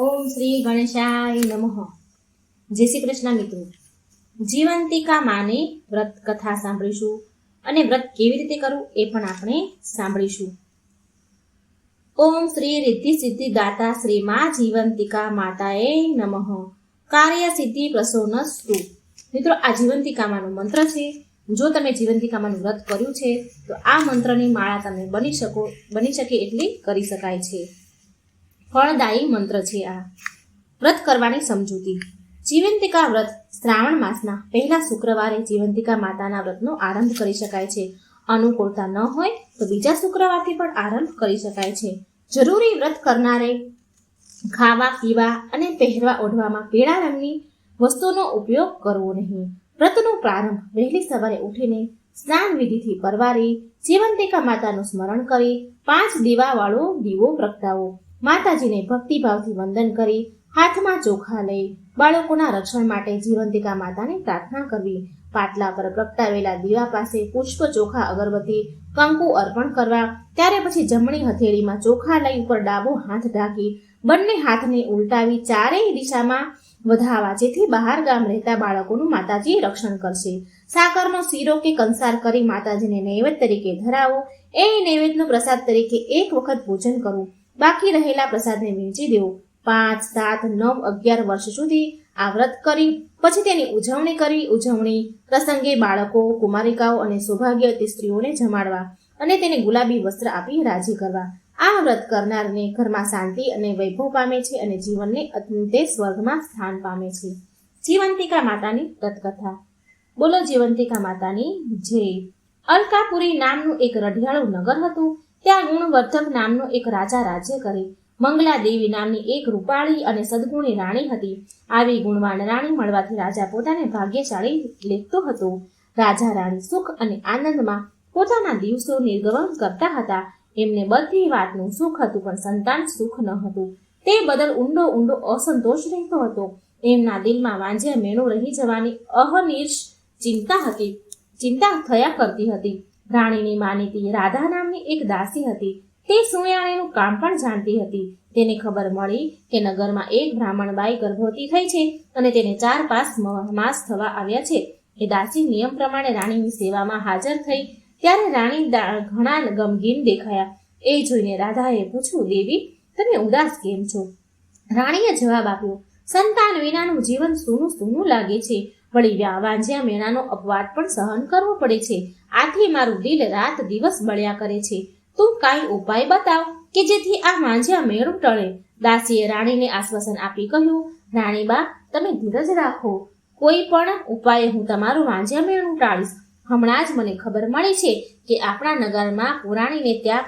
ઓમ શ્રી ગણેશાય નમઃ. જય શ્રી કૃષ્ણ મિત્રો. જીવંતિકા માની વ્રત કથા સાંભળીશું અને વ્રત કેવી રીતે કરવું એ પણ આપણે સાંભળીશું. ઓમ શ્રી રિદ્ધિ સિદ્ધિ દાતા શ્રી મા જીવંતિકા માતાએ નમઃ. કાર્ય સિદ્ધિ પ્રસોનસ્તુ. મિત્રો, આ જીવંતિકામાંનો મંત્ર છે. જો તમે જીવંતિકામાંનું વ્રત કર્યું છે તો આ મંત્રની માળા તમે બની શકે એટલી કરી શકાય છે. ફળદાયી મંત્ર છે આ. વ્રત કરવાની સમજૂતી. જીવંતિકા વ્રત શ્રાવણ માસના પહેલા શુક્રવારે જીવંતિકા માતાના વ્રતનો આરંભ કરી શકાય છે. અનુકૂળતા ન હોય તો બીજા શુક્રવારથી પણ આરંભ કરી શકાય છે. જરૂરી વ્રત કરનારે ખાવા પીવા અને પહેરવા ઓઢવામાં પીળા રંગની વસ્તુનો ઉપયોગ કરવો નહીં. વ્રતનો પ્રારંભ વહેલી સવારે ઉઠીને સ્નાન વિધિથી પરવારી જીવંતિકા માતાનું સ્મરણ કરી 5 દીવાવાળો દીવો પ્રગટાવો. માતાજીને ભક્તિભાવથી વંદન કરી હાથમાં ચોખા લઈ બાળકોના રક્ષણ માટે જીવંતિકા માતાને પ્રાર્થના કરવી. પાટલા પર પ્રગટાવેલા દીવા પાસે પુષ્પ, ચોખા, અગરબત્તી, કંકુ અર્પણ કરવા. ત્યારે પછી જમણી હથેળીમાં ચોખા લઈ ઉપર ડાબો હાથ ઢાંકી બંને હાથને ઉલટાવી ચારેય દિશામાં વધાવા, જેથી બહાર ગામ રહેતા બાળકોનું માતાજી રક્ષણ કરશે. સાકરનો શીરો કે કંસાર કરી માતાજીને નૈવેદ્ય તરીકે ધરાવો. એ નૈવેદ્યનો પ્રસાદ તરીકે એક વખત ભોજન કરવું. બાકી રહેલા પ્રસાદને વહેંચી દેવો. 5, 7, 9, 11 વર્ષ સુધી આ વ્રત કરી પછી તેની ઉજવણી કરવી. ઉજવણી પ્રસંગે બાળકો, કુમારિકાઓ અને સૌભાગ્યવતી સ્ત્રીઓને જમાડવા અને તેને ગુલાબી વસ્ત્ર આપી રાજી કરવા. આ વ્રત કરનારને ઘરમાં શાંતિ અને વૈભવ પામે છે અને જીવનને અંતે સ્વર્ગમાં સ્થાન પામે છે. જીવંતિકા માતાની વ્રતકથા. બોલો જીવંતિકા માતાની જય. અલકાપુરી નામનું એક રઢિયાળું નગર હતું. ત્યાં ગુણવર્ધક નામનો એક રાજા રાજ્ય કરે. મંગલા દેવી નામની એક રૂપાળી અને સદગુણી રાણી હતી. આવી ગુણવાન રાણી મળવાથી રાજા પોતાને ભાગ્યશાળી લેખતો હતો. રાજા રાણી સુખ અને આનંદમાં પોતાના દિવસો નિર્ગમન કરતા હતા. એમને બધી વાતનું સુખ હતું, પણ સંતાન સુખ ન હતું. તે બદલ ઊંડો અસંતોષ રહેતો હતો. એમના દિલમાં વાંજ્યા મેણું રહી જવાની અહનિર્ષ ચિંતા થયા કરતી હતી. રાણીની માનીતી રાધા નામની એક દાસી હતી. તે સુયાણીનું કામ પણ જાણતી હતી. તેને ખબર મળી કે નગરમાં એક બ્રાહ્મણબાઈ ગર્ભવતી થઈ છે અને તેને 4-5 માસ થવા આવ્યા છે. એ દાસી નિયમ પ્રમાણે રાણીની સેવામાં હાજર થઈ ત્યારે રાણી ઘણા ગમગીન દેખાયા. એ જોઈને રાધાએ પૂછ્યું, દેવી, તમે ઉદાસ કેમ છો? રાણીએ જવાબ આપ્યો, સંતાન વિનાનું જીવન સૂનું લાગે છે. વળી વાંજ્યા મેણાનો અપવાદ પણ સહન કરવો પડે છે. આથી મારું દિલ રાત દિવસ બળ્યા કરે છે. તું કાંઈ ઉપાય બતાવ કે જેથી આ વાંજ્યા મેળું ટળે. દાસીએ રાણીને આશ્વાસન આપી કહ્યું, રાણીબા, તમે ધીરજ રાખો. કોઈ પણ ઉપાય હું તમારું વાંજ્યા મેળું ટાળીશ. હમણાં જ મને ખબર મળી છે કે આપણા નગરમાં પુરાણીના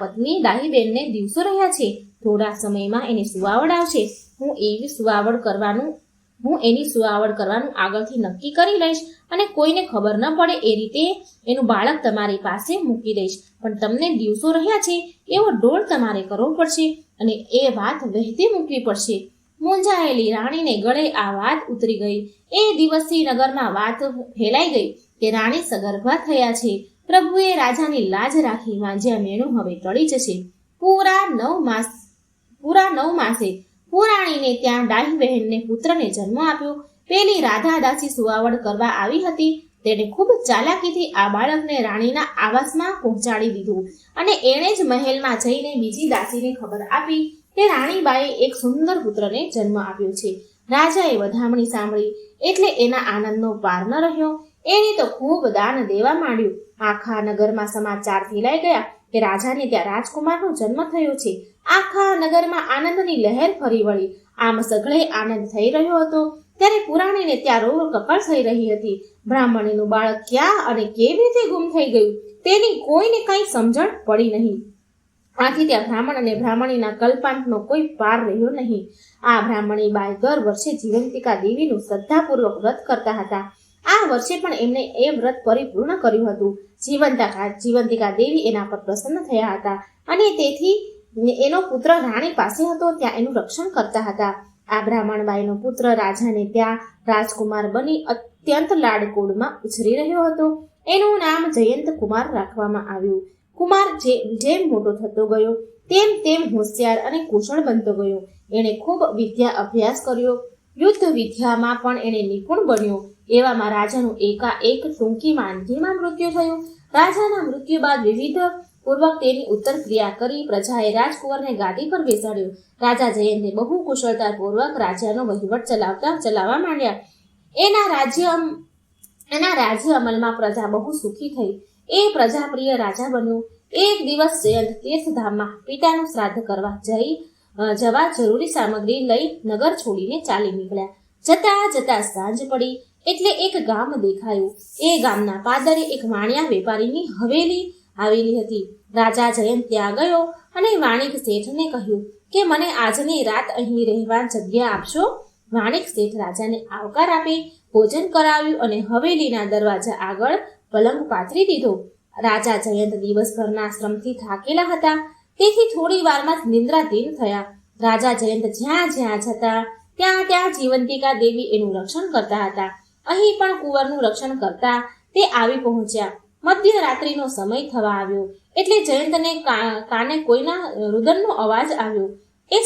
પત્ની દાહીબેનને દિવસો રહ્યા છે. થોડા સમયમાં એની સુવાવડ આવશે. હું એની સુવાવડ કરવાનું આગળથી નક્કી કરી લઈશ અને કોઈને ખબર ન પડે એ રીતે એનું બાળક તમારી પાસે મૂકી દઈશ. પણ તમને દિવસો રહ્યા છે એવો ડોળ તમારે કરવો પડશે અને એ વાત વહેતી મૂકવી પડશે. મૂંઝાયેલી રાણીને ગળે આ વાત ઉતરી ગઈ. એ દિવસથી નગરમાં વાત ફેલાઈ ગઈ કે રાણી સગર્ભા થયા છે. પ્રભુએ રાજાની લાજ રાખી વાંજ્યા મેણું હવે ટળી જશે. પૂરા 9 માસે પુરાણીને ત્યાં ડાહી બહેનને પુત્રને જન્મ આપ્યો. પેલી રાધા દાસી સુવાવડ કરવા આવી હતી. તેણે ખૂબ ચાલાકીથી આ બાળકને રાણીના આવાસમાં પહોંચાડી દીધું અને એણે જ મહેલમાં જઈને બીજી દાસીને ખબર આપી કે રાણીબાઈએ એક સુંદર પુત્રને જન્મ આપ્યો છે. રાજાએ વધામણી સાંભળી એટલે એના આનંદનો પાર ન રહ્યો. એણે તો ખૂબ દાન દેવા માંડ્યું. આખા નગરમાં સમાચાર ફેલાઈ ગયા કે રાજાને ત્યાં રાજકુમારનો જન્મ થયો છે. આખા નગરમાં આનંદની લહેર ફરી વળી. આમ સઘળે આનંદ થઈ રહ્યો હતો ત્યારે પુરાણીને ત્યાં રોગ કકળ થઈ રહી હતી. બ્રાહ્મણીનું બાળક ક્યાં અને કેવી રીતે ગુમ થઈ ગયું તેની કોઈને કંઈ સમજણ પડી નહીં. આથી ત્યાં બ્રાહ્મણ અને બ્રાહ્મણીના કલ્પાંતનો કોઈ પાર રહ્યો નહીં. આ બ્રાહ્મણી બાઈ દર વર્ષે જીવંતિકા દેવીનું શ્રદ્ધાપૂર્વક વ્રત કરતા હતા. આ વર્ષે પણ એમણે એ વ્રત પરિપૂર્ણ કર્યું હતું. જીવંતિકા દેવી એના પર પ્રસન્ન થયા હતા અને તેથી એનો પુત્ર રાણી પાસે હતો ત્યાં એનું રક્ષણ કરતા હતા. આ બ્રાહ્મણબાઈનો પુત્ર રાજાને ત્યાં રાજકુમાર બની અત્યંત લાડકોડમાં ઉછરી રહ્યો હતો. એનું નામ જયંત કુમાર રાખવામાં આવ્યું. કુમાર જેમ મોટો થતો ગયો તેમ તેમ હોશિયાર અને કુશળ બનતો ગયો. એણે ખૂબ વિદ્યા અભ્યાસ કર્યો. યુદ્ધ વિદ્યામાં પણ એણે નિપુણ બન્યો. એવામાં રાજાનું એકાએક ટૂંકી માંદગીમાં મૃત્યુ થયું. રાજાના મૃત્યુ બાદ વિવિધ પૂર્વક તેની ઉત્તર ક્રિયા કરી પ્રજાએ રાજકુંવરને ગાદી પર બેસાડ્યો. રાજા જયંતે બહુ કુશળતાપૂર્વક રાજ્યનો વહીવટ ચલાવવા માંડ્યા. એના રાજ્ય અમલમાં પ્રજા બહુ સુખી થઈ. એ પ્રજાપ્રિય રાજા બન્યો. એક દિવસ જયંત તીર્થધામમાં પિતાનું શ્રાદ્ધ કરવા જવા જરૂરી સામગ્રી લઈ નગર છોડીને ચાલી નીકળ્યા. જતા જતા સાંજ પડી એટલે એક ગામ દેખાયું. એ ગામના પાદરે એક વાણિયા વેપારીની હવેલી આવેલી હતી. રાજા જયંત ત્યાં ગયો અને વાણિક શેઠને કહ્યું કે મને આજની રાત અહીં રહેવા જગ્યા આપશો. વાણિક શેઠ રાજાને આવકાર આપી ભોજન કરાવ્યું અને હવેલીના દરવાજા આગળ પલંગ પાથરી દીધો. રાજા જયંત દિવસભરના શ્રમથી થાકેલા હતા, તેથી થોડી વારમાં જ નિંદ્રાધીન થયા. રાજા જયંત જ્યાં જ્યાં જતા ત્યાં જીવંતિકા દેવી એનું રક્ષણ કરતા હતા. અહીં પણ કુંવરનું રક્ષણ કરતા તે આવી પહોંચ્યા. મધ્યરાત્રિનો સમય થવા આવ્યો એટલે જયંતને કાને કોઈના રુદનનો અવાજ આવ્યો. એ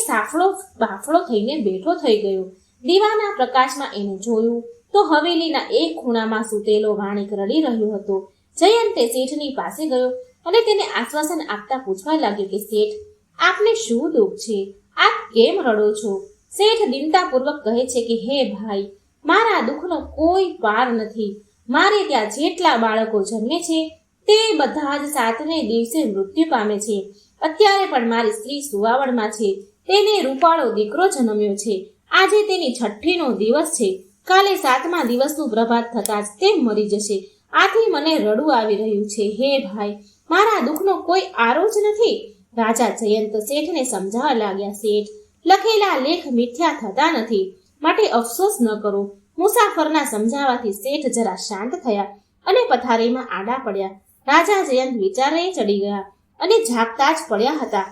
બાફળો થઈને બેઠો થઈ ગયો. દીવાના પ્રકાશમાં એનું જોયું તો હવેલીના એક ખૂણામાં સૂતેલો વાણિક રડી રહ્યો હતો. જયંતે શેઠની પાસે ગયો અને તેને આશ્વાસન આપતા પૂછવા લાગ્યો કે શેઠ, આપને શું દુઃખ છે? આપ કેમ રડો છો? શેઠ દીનતાપૂર્વક કહે છે કે હે ભાઈ, મારા દુઃખનો કોઈ પાર નથી. મારે ત્યાં જેટલા બાળકો જન્મે છે તે બધા જ 7ને દિવસે મૃત્યુ પામે છે. અત્યારે પણ મારી સ્ત્રી સુવાવડમાં છે. તેને રૂપાળો દીકરો જન્મ્યો છે. આજે તેની 6ઠીનો દિવસ છે. કાલે 7મા દિવસનું પ્રભાત થતા જ તે મરી જશે. આથી મને રડવું આવી રહ્યું છે. હે ભાઈ, મારા દુઃખનો કોઈ આરો જ નથી. રાજા જયંત શેઠને સમજાવવા લાગ્યા. શેઠ, લખેલા લેખ મિથ્યા થતા નથી, માટે અફસોસ ન કરો. મુસાફરના સમજાવવાથી શેઠ જરા શાંત થયા અને પથારીમાં આડા પડ્યા. રાજા જયંત વિચારે ચડી ગયા અને જાગતા જ પડ્યા હતા.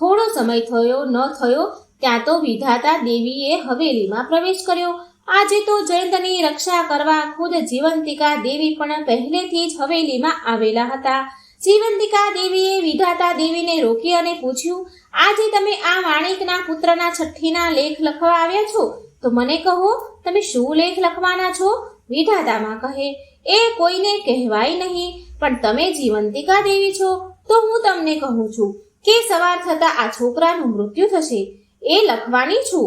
થોડો સમય થયો ન થયો ત્યાં તો વિધાતા દેવીએ હવેલીમાં પ્રવેશ કર્યો. આજે તો જયંતની રક્ષા કરવા ખુદ જીવંતિકા દેવી પણ પહેલેથી જ હવેલીમાં આવેલા હતા. જીવંતિકા દેવીએ વિધાતા દેવીને રોકી અને પૂછ્યું, આજે તમે આ વાણિકના પુત્રના 6ઠીના લેખ લખવા આવ્યા છો તો મને કહો, તમે શું લેખ લખવાના છો? વિધાતામાં કહે, એ કોઈને કહેવાય નહીં, પણ તમે જીવંતિકા દેવી છો તો હું તમને કહું છું કે સવાર થતા આ છોકરાનું મૃત્યુ થશે. એ લખવાની છું.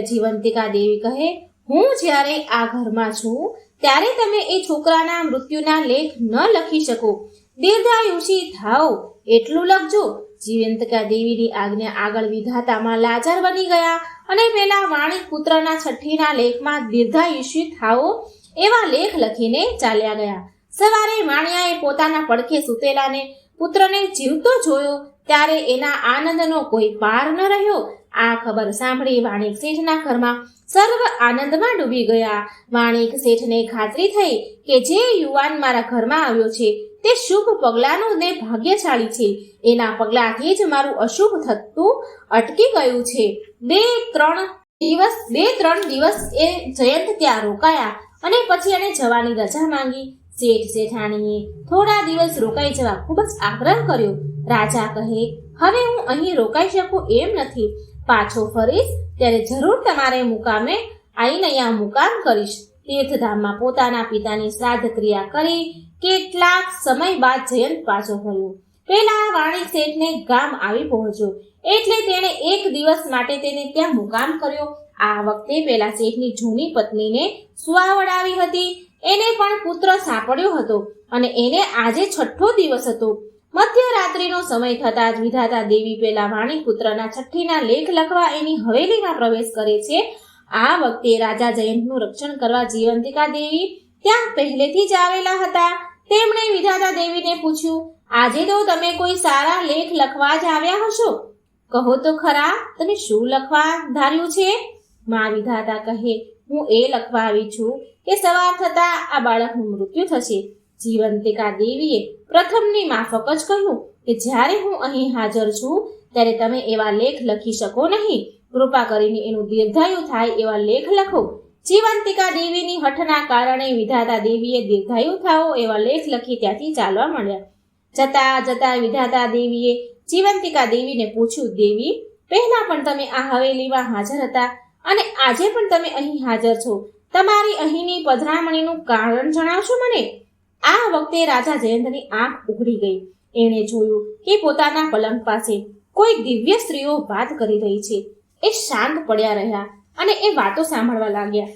જીવંતિકા દેવી કહે, હું જ્યારે આ ઘરમાં છું ત્યારે તમે એ છોકરાના મૃત્યુના લેખ ન લખી શકો. દીર્ઘાયુષી થાઓ એટલું લખજો. જીવંતિકા દેવીની આજ્ઞા આગળ વિધાતામાં લાચાર બની ગયા અને પેલા વાણિક પુત્રના 6ઠીના લેખમાં દીર્ઘાયુષી થાઓ એવા લેખ લખીને ચાલ્યા ગયા. સવારે વાણિયાએ પોતાના પડખે સૂતેલાને પુત્રને જીવતો જોયો ત્યારે એના આનંદનો કોઈ પાર ન રહ્યો. આ ખબર સાંભળી વાણિક શેઠના ઘરમાં સર્વ આનંદમાં ડૂબી ગયા. વાણિક શેઠને ખાતરી થઈ કે જે યુવાન મારા ઘરમાં આવ્યો છે તે શુભ પગલાંનો ને ભાગ્યશાળી છે. એના પગલાંથી જ મારું અશુભ થતું અટકી ગયું છે. બે ત્રણ દિવસ એ જયંત ત્યાં રોકાયા અને પછી એને જવાની રજા માંગી. શેઠ શેઠાણીએ થોડા દિવસ રોકાઈ જવા ખૂબ જ આગ્રહ કર્યો. રાજા કહે, હવે હું અહીં રોકાઈ શકું એમ નથી. પાછો ફરીશ ત્યારે જરૂર તમારે મુકામે આવીને અહીંયા મુકામ કરીશ. તીર્થધામમાં પોતાના પિતાની શ્રાદ્ધ ક્રિયા કરી કેટલાક સમય બાદ જયંત પાછો ફર્યો. પેલા વાણિક શેઠને ગામ આવી પહોંચ્યો એટલે તેણે એક દિવસ માટે તેને ત્યાં મુકામ કર્યો. આ વખતે પેલા શેઠની જૂની પત્નીને સુવાવડ આવી હતી. એને પણ પુત્ર સાંપડ્યો હતો અને એને આજે 6ઠ્ઠો દિવસ હતો. મધ્યરાત્રિનો સમય થતા જ વિધાતા દેવી પેલા વાણિક પુત્રના 6ઠ્ઠીના લેખ લખવા એની હવેલીમાં પ્રવેશ કરે છે. આ વખતે રાજા જયંતનું રક્ષણ કરવા જીવંતિકા દેવી ત્યાં પહેલેથી જ આવેલા હતા. તેમણે વિધાતા દેવીને પૂછ્યું, આજે તો તમે કોઈ સારા લેખ લખવા જ આવ્યા હશો. કહો તો ખરા, તમે શું લખવા ધાર્યું છે? માં વિધાતા કહે, હું એ લખવા આવી છું કે સવાર થતા આ બાળકનું મૃત્યુ થશે. જીવંતિકા દેવીએ પ્રથમની માફક જ કહ્યું કે જ્યારે હું અહીં હાજર છું ત્યારે તમે એવા લેખ લખી શકો નહીં. કૃપા કરીને એનું દીર્ઘાયુ થાય એવા લેખ લખો. જીવંતિકા દેવીની હઠના કારણે વિધાતા દેવીએ દીર્ઘાયુ થાઓ એવા લેખ લખી ત્યાંથી ચાલવા માંડ્યા. જતા જતા વિધાતા દેવીએ જીવંતિકા દેવીને પૂછ્યું, દેવી, પહેલા પણ તમે આ હવેલીમાં હાજર હતા અને આજે પણ તમે અહીં હાજર છો. તમારી અહીંની પધરામણીનું કારણ જણાવશો મને? આ વખતે રાજા જયંતની આંખ ઉઘડી ગઈ. એણે જોયું કે પોતાના પલંગ પાસે કોઈ દિવ્ય સ્ત્રીઓ વાત કરી રહી છે. એ શાંત પડ્યા રહ્યા અને એ વાતો સાંભળવા લાગ્યા.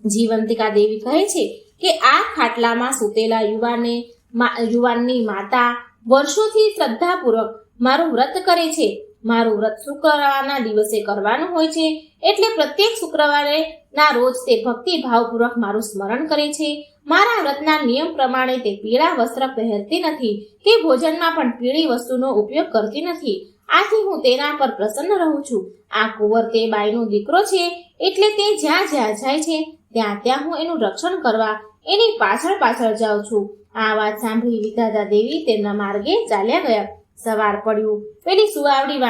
જીવંતિકા દેવી કહે છે કે આ ખાટલામાં સૂતેલા યુવાનની માતા વર્ષોથી શ્રદ્ધાપૂર્વક મારું વ્રત કરે છે. મારું વ્રત શુક્રવારના દિવસે કરવાનું હોય છે, એટલે પ્રત્યેક શુક્રવારે ના રોજ તે ભક્તિભાવપૂર્વક મારું સ્મરણ કરે છે. મારા વ્રતના નિયમ પ્રમાણે તે પીળા વસ્ત્ર પહેરતી નથી કે ભોજનમાં પણ પીળી વસ્તુનો ઉપયોગ કરતી નથી. આથી હું તેના પર પ્રસન્ન રહું છું. આ કુંવર તે બાઈનો દીકરો છે, એટલે તે જ્યાં જ્યાં જાય છે ત્યાં હું એનું રક્ષણ કરવા એની પાછળ પાછળ જાઉં છું. આ વાત સાંભળી વિધાતા દેવી તેમના માર્ગે ચાલ્યા ગયા. સવાર પડ્યું. પેલી સુવાવડી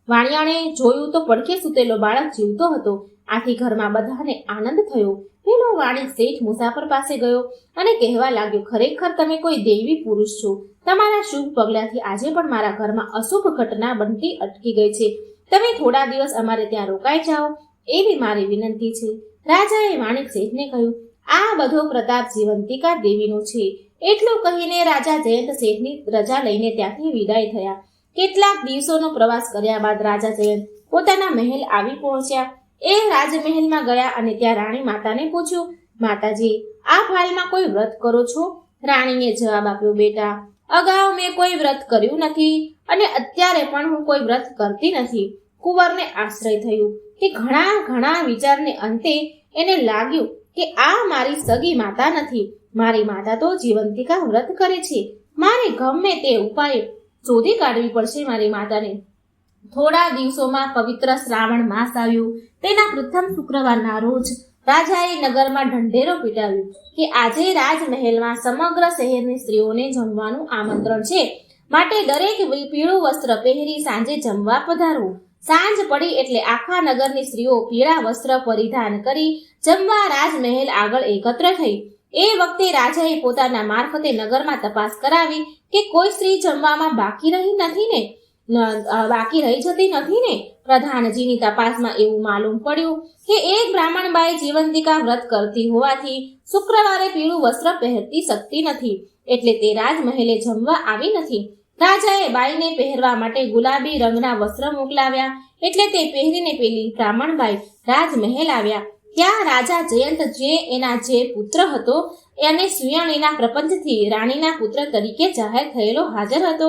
વાણિયાણે જોયું તો પડખે સૂતેલો બાળક જીવતો હતો. આથી ઘરમાં બધાને આનંદ થયો. પેલો વાણિક શેઠ મુસાફર પાસે ગયો અને કહેવા લાગ્યો, ખરેખર તમે કોઈ દૈવી પુરુષ છો. તમારા શુભ પગલાથી આજે પણ મારા ઘરમાં અશુભ ઘટના બનતી અટકી ગઈ છે. તમે થોડા દિવસ અમારે ત્યાં રોકાઈ જાઓ એવી મારી વિનંતી છે. રાજાએ વાણિક શેઠને કહ્યું, આ બધો પ્રતાપ જીવંતિકા દેવીનો છે. એટલું કહીને રાજા જયંત શેઠની રજા લઈને ત્યાંથી વિદાય થયા. કેટલાક દિવસોનો પ્રવાસ કર્યા બાદ રાજા જયંત પોતાના મહેલ આવી પહોંચ્યા. એ રાજમહેલમાં ગયા અને ત્યાં રાણી માતાને પૂછ્યું, માતાજી, આપ હાલમાં કોઈ વ્રત કરો છો? રાણીએ જવાબ આપ્યો, બેટા, અગાઉ મેં કોઈ વ્રત કર્યું નથી અને અત્યારે પણ હું કોઈ વ્રત કરતી નથી. કુંવરને આશ્ચર્ય થયું કે ઘણા વિચારને અંતે એને લાગ્યું કે આ મારી સગી માતા નથી. મારી માતા તો જીવંતિકા વ્રત કરે છે. મારે ગમે તે ઉપાય શોધી કાઢવી પડશે મારી માતાને. થોડા દિવસોમાં પવિત્ર શ્રાવણ માસ આવ્યું. તેના પ્રથમ શુક્રવારના રોજ રાજાએ નગરમાં ઢંઢેરો પીટાવ્યો કે આજે રાજમહેલમાં સમગ્ર શહેરની સ્ત્રીઓને જમવાનું આમંત્રણ છે, માટે દરેક પીળું વસ્ત્ર પહેરી સાંજે જમવા પધારવું. સાંજ પડી એટલે આખા નગરની સ્ત્રીઓ પીળા વસ્ત્ર પરિધાન કરી જમવા રાજમહેલ આગળ એકત્ર થઈ. એ વખતે રાજાએ પોતાના મારફતે નગરમાં તપાસ કરાવી કે કોઈ સ્ત્રી જમવામાં બાકી રહી જતી નથી ને. પ્રધાનજીની તપાસમાં એવું માલુમ પડ્યું કે એક બ્રાહ્મણબાઈ જીવંતિકા વ્રત કરતી હોવાથી શુક્રવારે પીળું વસ્ત્ર પહેરતી શકતી નથી, એટલે તે રાજમહેલે જમવા આવી નથી. રાજાએ બાઈને પહેરવા માટે ગુલાબી રંગના વસ્ત્ર મોકલાવ્યા, એટલે તે પહેરીને પેલી બ્રાહ્મણબાઈ રાજમહેલ આવ્યા. ત્યાં રાજા જયંત જે પુત્ર હતો અને સુયાણીના પ્રપંચથી રાણીના પુત્ર તરીકે જાહેર થયેલો હાજર હતો.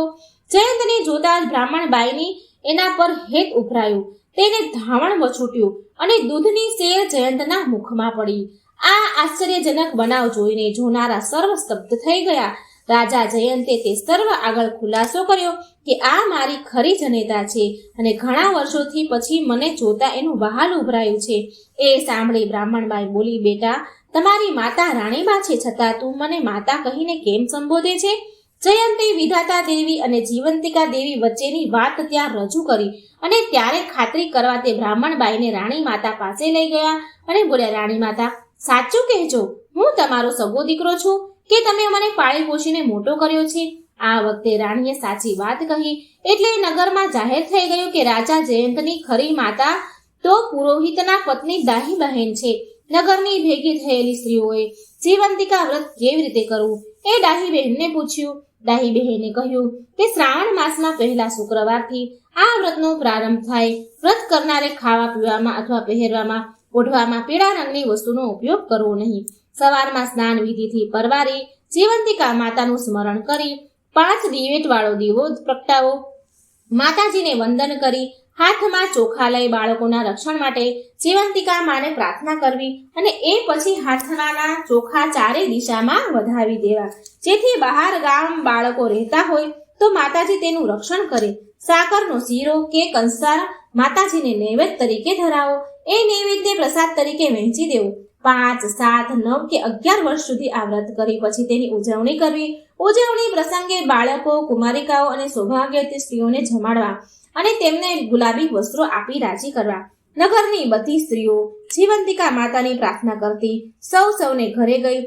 જયંતને જોતા જ બ્રાહ્મણબાઈની એના પર હેત ઉભરાયું. તેને ધાવણ વછૂટ્યું અને દૂધની સેર જયંતના મુખમાં પડી. આ આશ્ચર્યજનક બનાવ જોઈને જોનારા સર્વ સ્તબ્ધ થઈ ગયા. રાજા જયંતે તે સર્વ આગળ ખુલાસો કર્યો કે આ મારી ખરી જનેતા છે અને ઘણા વર્ષોથી પછી મને જોતા એનું વહાલ ઉભરાયું છે. એ સાંભળી બ્રાહ્મણબાઈ બોલી, બેટા, તમારી માતા રાણીબા છે, છતાં તું મને માતા કહીને કેમ સંબોધે છે? જયંતે વિધાતા દેવી અને જીવંતિકા દેવી વચ્ચેની વાત ત્યાં રજૂ કરી અને ત્યારે ખાતરી કરવા તે બ્રાહ્મણબાઈને રાણી માતા પાસે લઈ ગયા અને બોલ્યા, રાણી માતા, સાચું કહેજો, હું તમારો સગો દીકરો છું કે તમે મને પાળી પોષીને મોટો કર્યો છે? આ વખતે રાણીએ સાચી વાત કહી એટલે નગરમાં જાહેર થઈ ગયું કે રાજા જયંતની ખરી માતા તો પુરોહિતના પત્ની દાહી બહેન છે. નગરની ભેગી થયેલી સ્ત્રીઓએ જીવંતિકા વ્રત કેવી રીતે કરવું એ દાહી બહેનને પૂછ્યું. દાહી બહેને કહ્યું કે શ્રાવણ માસમાં પહેલા શુક્રવારથી આ વ્રતનો પ્રારંભ થાય. વ્રત કરનારે ખાવા પીવામાં અથવા પહેરવામાં ઓઢવામાં પીળા રંગની વસ્તુનો ઉપયોગ કરવો નહીં. સવારમાં સ્નાન વિધિથી પરવારી જીવંતિકા માતાનું સ્મરણ કરી 5 દિવેટ વાળો દીવો પ્રગટાવો. માતાજીને વંદન કરી હાથમાં ચોખા લઈ બાળકોના રક્ષણ માટે જીવંતિકા માને પ્રાર્થના કરવી અને એ પછી હાથના ચોખા ચારે દિશામાં વધાવી દેવા, જેથી બહાર ગામ બાળકો રહેતા હોય તો માતાજી તેનું રક્ષણ કરે. સાકરનો શીરો કે કંસાર માતાજીને નૈવેદ્ય તરીકે ધરાવો. એ નૈવેદ્ય પ્રસાદ તરીકે વહેંચી દેવો. 5, 7, 9 કે 11 વર્ષ સુધી આ વ્રત કરી પછી તેની ઉજવણી કરવી. ઉજવણી પ્રસંગે બાળકો, કુમારિકાઓ અને સૌભાગ્યવતી સ્ત્રીઓને જમાડવા અને તેમને ગુલાબી વસ્ત્રો આપી રાજી કરવા. નગરની બધી સ્ત્રીઓ જીવંતિકા માતાની પ્રાર્થના કરતી સૌને ઘરે ગઈ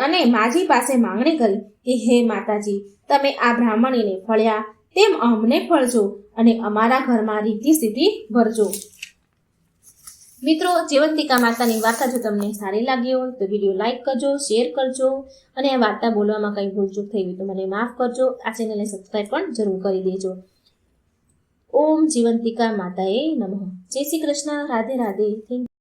અને માજી પાસે માંગણી કરી કે હે માતાજી, તમે આ બ્રાહ્મણીને ફળ્યા તેમ અમને ફળજો અને અમારા ઘરમાં રીતિ સિદ્ધિ ભરજો. મિત્રો, જીવંતિકા માતાની વાર્તા જો તમને સારી લાગી હોય તો વિડીયો લાઈક કરજો, શેર કરજો અને આ વાર્તા બોલવામાં કંઈ ભૂલચૂક થઈ હોય તો મને માફ કરજો. આ ચેનલને સબસ્ક્રાઈબ પણ જરૂર કરી દેજો. ઓમ જીવંતિકા માતાએ નમઃ. જય શ્રી કૃષ્ણ. રાધે રાધે. Thank you.